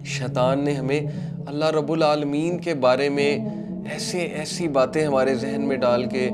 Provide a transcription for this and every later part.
शैतान ने हमें अल्लाह रब्बुल आलमीन के बारे में ऐसी बातें हमारे जहन में डाल के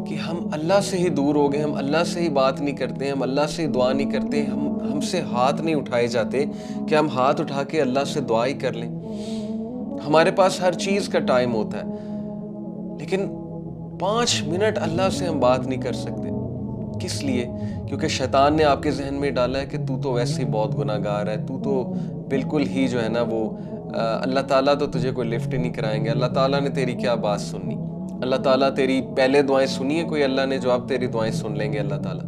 कि हम अल्लाह से ही दूर हो गए, हम अल्लाह से ही बात नहीं करते, हम अल्लाह से ही दुआ नहीं करते, हमसे हाथ नहीं उठाए जाते कि हम हाथ उठा के अल्लाह से दुआ ही कर लें। हमारे पास हर चीज़ का टाइम होता है, लेकिन 5 मिनट अल्लाह से हम बात नहीं कर सकते। किस लिए? क्योंकि शैतान ने आपके जहन में डाला है कि तू तो वैसे ही बहुत गुनाहगार है, तू तो बिल्कुल ही जो है ना वो अल्लाह ताला तो तुझे कोई लिफ्ट ही नहीं कराएंगे, अल्लाह ताला ने तेरी क्या बात सुननी, अल्लाह ताला तेरी पहले दुआएं सुनी है कोई, अल्लाह ने जो आप तेरी दुआएं सुन लेंगे अल्लाह ताला।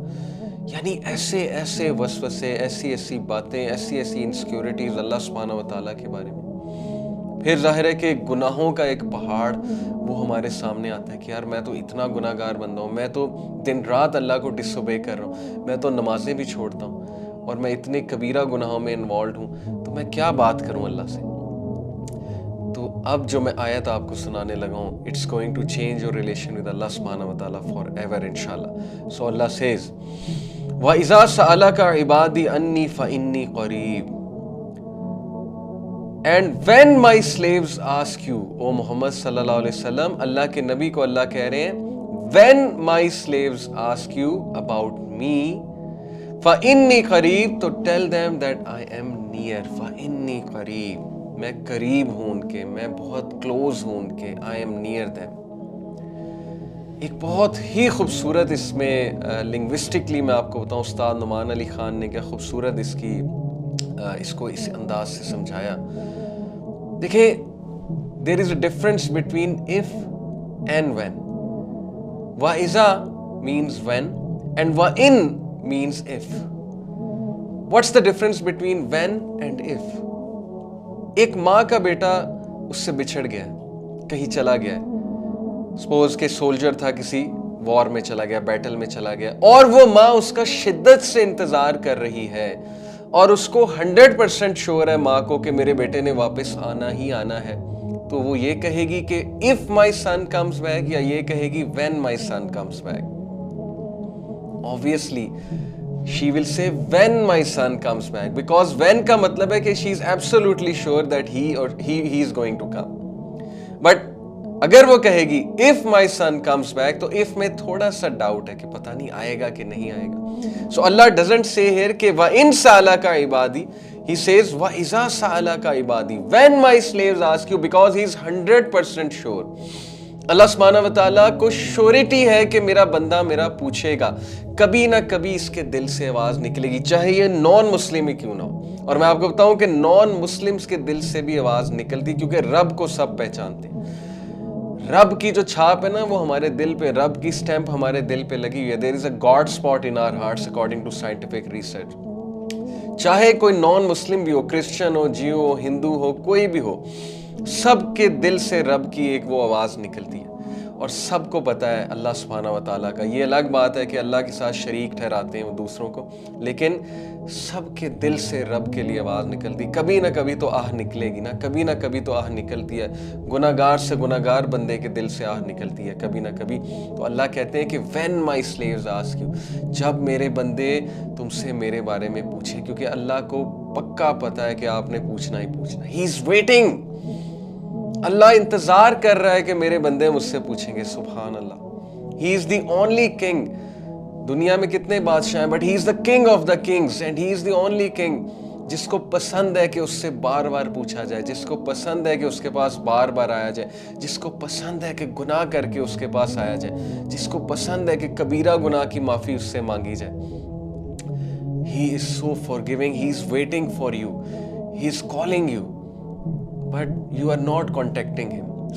यानी ऐसे ऐसे वसवसे, ऐसी ऐसी बातें, ऐसी ऐसी इनसिक्योरिटीज अल्लाह सुब्हानहू व तआला के बारे में। फिर जाहिर है कि गुनाहों का एक पहाड़ वो हमारे सामने आता है कि यार मैं तो इतना गुनाहगार बंदा हूँ, मैं तो दिन रात अल्लाह को डिसोबे कर रहा हूँ, मैं तो नमाजें भी छोड़ता हूँ और मैं इतने कबीरा गुनाहों में इन्वॉल्व हूँ, तो मैं क्या बात करूँ अल्लाह से। तो अब जो मैं आयत आपको सुनाने लगा हूँ, it's going to change your relation with Allah सुब्हानहू व तआला फॉर एवर इंशाल्लाह। सो अल्लाह सेज व इज़ा सअलका इबादी अन्नी फ़इन्नी क़रीब, and when my slaves ask you, O Muhammad सल्लल्लाहु अलैहि वसल्लम, अल्लाह के नबी को अल्लाह कह रहे हैं when my slaves ask you about me फ़इन्नी क़रीब, तो tell them that I am near. फ़इन्नी क़रीब, मैं करीब हूं उनके, मैं बहुत क्लोज हूं उनके, आई एम नियर देम। एक बहुत ही खूबसूरत इसमें लिंग्विस्टिकली मैं आपको बताऊं, उस्ताद नुमान अली खान ने क्या खूबसूरत इसको इस अंदाज से समझाया। देखिए, there is a difference between if and when. वाइजा मीन्स व्हेन एंड वाइन means if. What's the difference between when and if? एक माँ का बेटा उससे बिछड़ गया, कहीं चला गया, सपोज के सोल्जर था, किसी वॉर में चला गया, बैटल में चला गया, और वो माँ उसका शिद्दत से इंतजार कर रही है और उसको 100% श्योर है माँ को कि मेरे बेटे ने वापस आना ही आना है, तो वो ये कहेगी कि if my son comes back, या ये कहेगी when my son comes back? Obviously she will say when my son comes back, because when का मतलब है कि she is absolutely sure that he is going to come. But अगर वो कहेगी if my son comes back, तो if में थोड़ा सा डाउट है कि पता नहीं आएगा कि नहीं आएगा। So Allah doesn't say here कि वा इन सालका इबादी, he says वा इज़ा सालका इबादी, when my slaves ask you, because he is 100% sure। अल्लाह सुब्हानहू व तआला को श्योरिटी है कि मेरा बंदा मेरा पूछेगा, कभी ना कभी इसके दिल से आवाज निकलेगी, चाहे ये नॉन मुस्लिम ही क्यों ना हो। और मैं आपको बताऊं कि नॉन मुस्लिम्स के दिल से भी आवाज निकलती, क्योंकि रब को सब पहचानते हैं। रब की जो छाप है ना वो हमारे दिल पे, रब की स्टैंप हमारे दिल पे लगी हुई है। There is a god spot in our hearts according to scientific research. चाहे कोई नॉन मुस्लिम भी हो, क्रिश्चियन हो, जियो हो, हिंदू हो, कोई भी हो, सबके दिल से रब की एक वो आवाज निकलती है। और सबको पता है अल्लाह सुब्हानहू व तआला का। ये अलग बात है कि अल्लाह के साथ शरीक ठहराते हैं वो दूसरों को, लेकिन सबके दिल से रब के लिए आवाज़ निकलती। कभी ना कभी तो आह निकलेगी ना, कभी ना कभी तो आह निकलती है। गुनाहगार से गुनाहगार बंदे के दिल से आह निकलती है कभी ना कभी। तो अल्लाह कहते हैं कि when my slaves ask you, जब मेरे बंदे तुमसे मेरे बारे में पूछें, क्योंकि अल्लाह को पक्का पता है कि आपने पूछना ही पूछना। ही इज वेटिंग, अल्लाह इंतजार कर रहा है कि मेरे बंदे मुझसे पूछेंगे। सुभान अल्लाह, he is the only king. दुनिया में कितने बादशाह हैं, but he is the king of the kings and he is the only king जिसको पसंद है कि उससे बार बार पूछा जाए, जिसको पसंद है कि उसके पास बार बार आया जाए, जिसको पसंद है कि गुनाह करके उसके पास आया जाए, जिसको पसंद है कि कबीरा गुनाह की माफी उससे मांगी जाए। He is so forgiving, he is waiting for you, he is calling you, but you are not contacting him.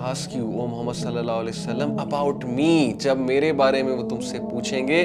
ask you, O Muhammad sallallahu alaihi wasallam, about me, जब मेरे बारे में वो तुमसे पूछेंगे,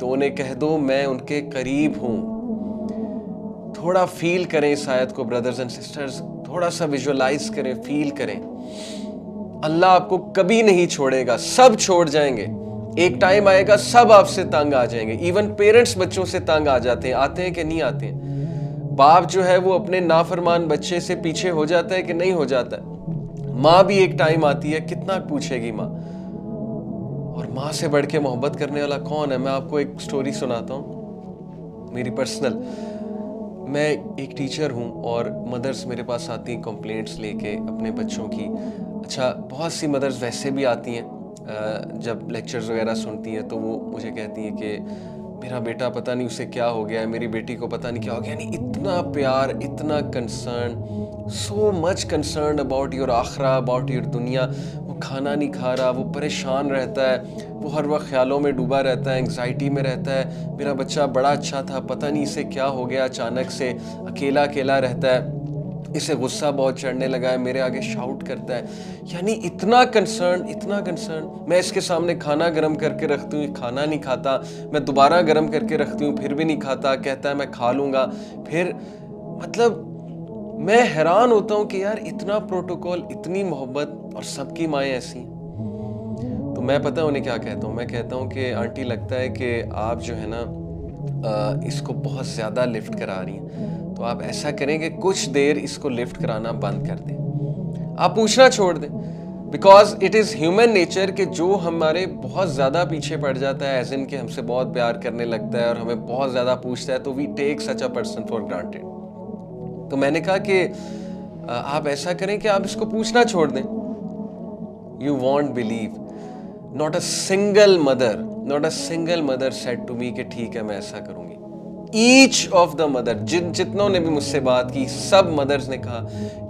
तो उन्हें कह दो मैं उनके करीब हूँ। थोड़ा फील करें इस आयत को ब्रदर्स एंड सिस्टर्स, थोड़ा सा विजुअलाइज करें, फील करें। अल्लाह आपको कभी नहीं छोड़ेगा, सब छोड़ जाएंगे। एक टाइम आएगा सब आपसे तंग आ जाएंगे। इवन पेरेंट्स बच्चों से तंग आ जाते हैं, आते हैं कि नहीं आते हैं। बाप जो है वो अपने नाफरमान बच्चे से पीछे हो जाता है कि नहीं हो जाता है। माँ भी एक टाइम आती है, कितना पूछेगी माँ, और माँ से बढ़ के मोहब्बत करने वाला कौन है? मैं आपको एक स्टोरी सुनाता हूँ मेरी पर्सनल। मैं एक टीचर हूँ और मदर्स मेरे पास आती हैं कंप्लेंट्स लेके अपने बच्चों की। अच्छा, बहुत सी मदर्स वैसे भी आती हैं जब लेक्चर्स वगैरह सुनती हैं तो वो मुझे कहती हैं कि मेरा बेटा पता नहीं उसे क्या हो गया है, मेरी बेटी को पता नहीं क्या हो गया। यानी इतना प्यार, इतना concern, so much concern about your आखरा, अबाउट योर दुनिया। वो खाना नहीं खा रहा, वो परेशान रहता है, वो हर वक्त ख्यालों में डूबा रहता है, एंग्जाइटी में रहता है। मेरा बच्चा बड़ा अच्छा था, पता नहीं इसे क्या हो गया, अचानक से अकेला अकेला रहता है, इसे गुस्सा बहुत चढ़ने लगा है, मेरे आगे शाउट करता है। यानी इतना कंसर्न, इतना कंसर्न। मैं इसके सामने खाना गर्म करके रखती हूँ, खाना नहीं खाता। मैं दोबारा गर्म करके रखती हूँ, फिर भी नहीं खाता। कहता है मैं खा लूँगा फिर। मतलब मैं हैरान होता हूँ कि यार इतना प्रोटोकॉल, इतनी मोहब्बत, और सबकी माएँ ऐसी हैं। तो मैं पता है उन्हें क्या कहता हूँ? मैं कहता हूँ कि आंटी लगता है कि आप जो है ना इसको बहुत ज़्यादा लिफ्ट करा रही हैं। तो आप ऐसा करें कि कुछ देर इसको लिफ्ट कराना बंद कर दें, आप पूछना छोड़ दें। Because it is human nature कि जो हमारे बहुत ज़्यादा पीछे पड़ जाता है, एज इन कि हमसे बहुत प्यार करने लगता है और हमें बहुत ज़्यादा पूछता है, तो we take such a person for granted. तो मैंने कहा कि आप ऐसा करें कि आप इसको पूछना छोड़ दें। You won't believe, not a single mother said to me कि ठीक है मैं ऐसा करूंगी। ईच ऑफ द मदर, जितनों ने भी मुझसे बात की, सब मदर्स ने कहा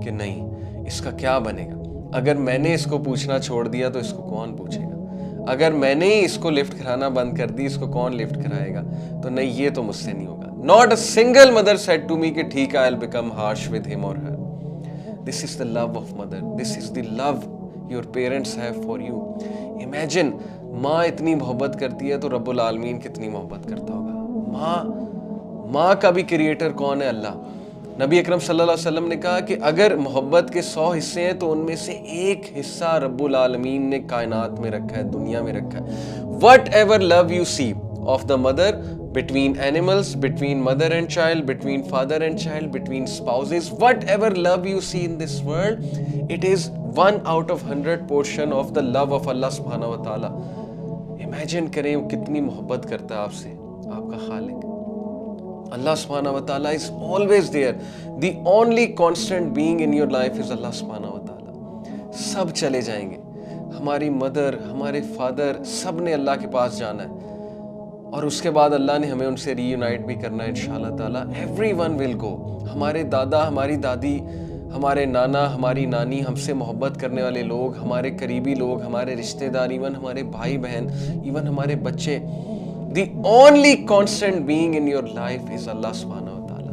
कि नहीं, इसका क्या बनेगा? अगर मैंने इसको पूछना छोड़ दिया तो इसको कौन पूछेगा? अगर मैंने ही इसको लिफ्ट कराना बंद कर दी, इसको कौन लिफ्ट कराएगा? तो नहीं, ये तो मुझसे नहीं होगा। Not a single mother said to me कि ठीक है, I will become harsh with him और her. This is the love of mother, this is the love your parents have for you. Imagine, माँ इतनी मोहब्बत करती है तो रब्बुल आलमीन कितनी मोहब्बत करता होगा। माँ का भी क्रिएटर कौन है? अल्लाह। नबी अकरम सल्लल्लाहु अलैहि वसल्लम ने कहा कि अगर मोहब्बत के 100 हिस्से हैं तो उनमें से एक हिस्सा रब्बुल आलमीन ने कायनात में रखा है, दुनिया में रखा है। Whatever love you see of the mother, between animals, between mother and child, between father and child, between spouses, whatever love you see in this world, it is 1 out of 100 portion of the love of Allah subhanahu wa ta'ala. Imagine करें वो कितनी मोहब्बत करता है आपसे, आपका खालिक। Allah subhanahu wa ta'ala is always there. The only constant being in your life is Allah subhanahu wa ta'ala. सब चले जाएंगे, हमारी मदर, हमारे फादर, सब ने अल्लाह के पास जाना है, और उसके बाद अल्लाह ने हमें उनसे रीयूनाइट भी करना है इंशाअल्लाह ताला। Everyone will go. हमारे दादा, हमारी दादी, हमारे नाना, हमारी नानी, हमसे मोहब्बत करने वाले लोग, हमारे करीबी लोग, हमारे रिश्तेदार, इवन हमारे भाई बहन, इवन हमारे बच्चे। The only constant being in your life is Allah subhanahu wa ta'ala.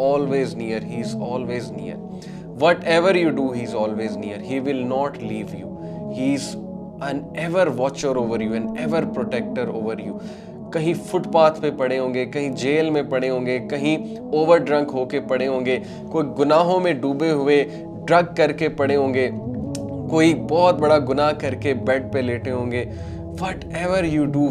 always near, He is always near. Whatever you do, He is always near. He will not leave you. He is an ever watcher over you, an ever protector over you. कहीं footpath पे पड़े होंगे, कहीं jail में पड़े होंगे, कहीं over drunk होके पड़े होंगे, कोई गुनाहों में डूबे हुए ड्रग करके पड़े होंगे, कोई बहुत बड़ा गुनाह करके बेड पे लेटे होंगे। Whatever you do,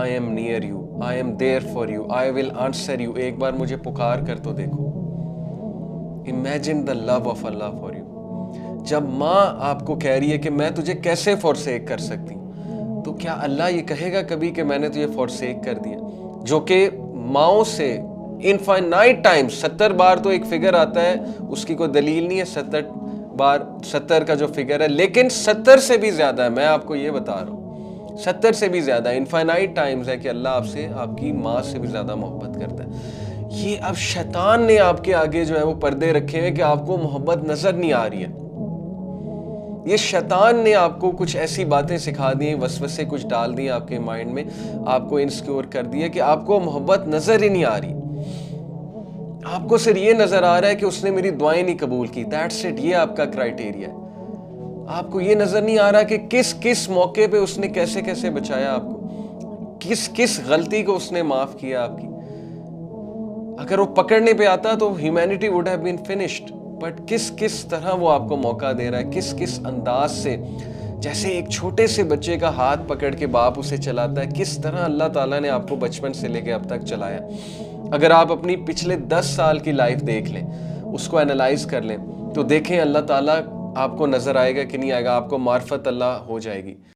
I am near you, I am there for you, I will answer you. एक बार मुझे पुकार कर तो देखो। Imagine the love of Allah for you. जब माँ आपको कह रही है कि मैं तुझे कैसे फॉरसेक कर सकती हूँ, तो क्या अल्लाह ये कहेगा कभी कि मैंने तुझे फॉरसेक कर दिया? जो कि माओं से इनफाइनाइट टाइम्स, 70 बार तो एक फिगर आता है, उसकी कोई दलील नहीं है 70 बार, 70 का जो फिगर है, लेकिन 70 से भी ज्यादा है। मैं आपको ये बता रहा हूँ, 70 से भी ज्यादा इनफाइनाइट टाइम्स है कि अल्लाह आपसे, आपकी माँ से भी ज्यादा मोहब्बत करता है। ये अब शैतान ने आपके आगे जो है वो पर्दे रखे हैं कि आपको मोहब्बत नजर नहीं आ रही है। ये शैतान ने आपको कुछ ऐसी बातें सिखा दी, वसवसे कुछ डाल दिए आपके माइंड में, आपको इनसिक्योर कर दिया कि आपको मोहब्बत नजर ही नहीं आ रही। आपको सिर्फ ये नजर आ रहा है कि उसने मेरी दुआएं नहीं कबूल की, दैट्स इट, ये आपका क्राइटेरिया है। आपको ये नजर नहीं आ रहा कि किस किस मौके पे उसने कैसे कैसे बचाया आपको, किस किस गलती को उसने माफ किया आपकी। अगर वो पकड़ने पे आता तो humanity would have been finished, but किस किस तरह वो आपको मौका दे रहा है, किस किस अंदाज से, जैसे एक छोटे से बच्चे का हाथ पकड़ के बाप उसे चलाता है, किस तरह अल्लाह ताला ने आपको बचपन से लेके अब तक चलाया। अगर आप अपनी पिछले 10 साल की लाइफ देख लें, उसको एनालाइज कर लें, तो देखें अल्लाह ताला आपको नजर आएगा कि नहीं आएगा, आपको मार्फत अल्लाह हो जाएगी।